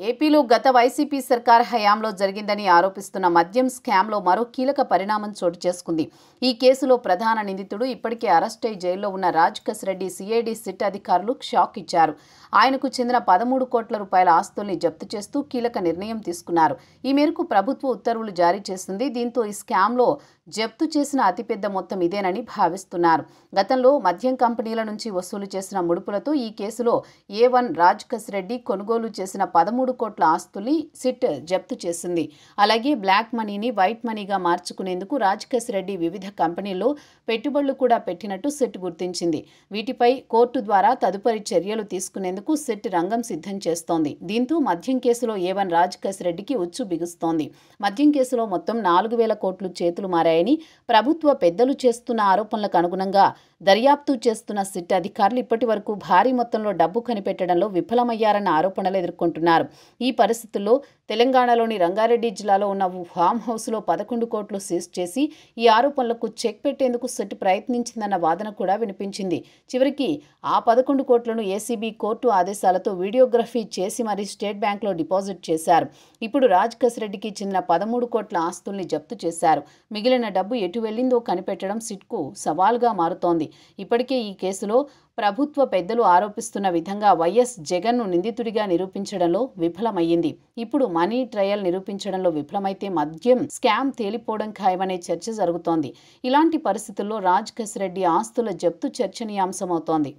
ఏపీలో గత వైసీపీ సర్కార్ హయాంలో జరిగిందని ఆరోపిస్తున్న మద్యం స్కామ్లో మరో కీలక పరిణామం చోటు చేసుకుంది. ఈ కేసులో ప్రధాన నిందితుడు ఇప్పటికే అరెస్ట్ అయి జైల్లో ఉన్న రాజకేశ్ రెడ్డి సిఐడి సిట్ అధికారులు షాక్ ఇచ్చారు. ఆయనకు చెందిన 13 కోట్ల రూపాయల ఆస్తుల్ని జప్తు చేస్తూ కీలక నిర్ణయం తీసుకున్నారు. ఈ మేరకు ప్రభుత్వ ఉత్తర్వులు జారీ చేసింది. దీంతో ఈ స్కామ్లో జప్తు చేసిన అతిపెద్ద మొత్తం ఇదేనని భావిస్తున్నారు. గతంలో మద్యం కంపెనీల నుంచి వసూలు చేసిన ముడుపులతో ఈ కేసులో A1 రాజకేశ్ రెడ్డి కొనుగోలు చేసిన 13 కోట్ల ఆస్తుల్ని సిట్ జప్తు చేసింది. అలాగే బ్లాక్ మనీని వైట్ మనీగా మార్చుకునేందుకు రాజకేశ్ రెడ్డి వివిధ కంపెనీల్లో పెట్టుబడులు కూడా పెట్టినట్టు సిట్ గుర్తించింది. వీటిపై కోర్టు ద్వారా తదుపరి చర్యలు తీసుకునేందుకు సిట్ రంగం సిద్ధం చేస్తోంది. దీంతో మద్యం కేసులో A1 రాజకేశ్ రెడ్డికి ఉచ్చు బిగుస్తోంది. మద్యం కేసులో మొత్తం 4,000 కోట్లు చేతులు మారాయని ప్రభుత్వ పెద్దలు చేస్తున్న ఆరోపణలకు అనుగుణంగా దర్యాప్తు చేస్తున్న సిట్ అధికారులు ఇప్పటి వరకు భారీ మొత్తంలో డబ్బు కనిపెట్టడంలో విఫలమయ్యారన్న ఆరోపణలు ఎదుర్కొంటున్నారు. ఈ పరిస్థితుల్లో తెలంగాణలోని రంగారెడ్డి జిల్లాలో ఉన్న ఫామ్ హౌస్లో 11 కోట్లు సీజ్ చేసి ఈ ఆరోపణలకు చెక్ పెట్టేందుకు సిట్ ప్రయత్నించిందన్న వాదన కూడా వినిపించింది. చివరికి ఆ 11 కోట్లను ఏసీబీ కోర్టు ఆదేశాలతో వీడియోగ్రఫీ చేసి మరీ స్టేట్ బ్యాంక్లో డిపాజిట్ చేశారు. ఇప్పుడు రాజకేశ్ రెడ్డికి చెందిన 13 కోట్ల ఆస్తుల్ని జప్తు చేశారు. మిగిలిన డబ్బు ఎటు వెళ్లిందో కనిపెట్టడం సిట్కు సవాల్గా మారుతోంది. ఇప్పటికే ఈ కేసులో ప్రభుత్వ పెద్దలు ఆరోపిస్తున్న విధంగా వైఎస్ జగన్ను నిందితుడిగా నిరూపించడంలో విఫలమయ్యింది. ఇప్పుడు మనీ ట్రయల్ నిరూపించడంలో విఫలమైతే మద్యం స్కామ్ తేలిపోవడం ఖాయమనే చర్చ జరుగుతోంది. ఇలాంటి పరిస్థితుల్లో రాజకేశ్ రెడ్డి ఆస్తుల జప్తు చర్చనీయాంశమవుతోంది.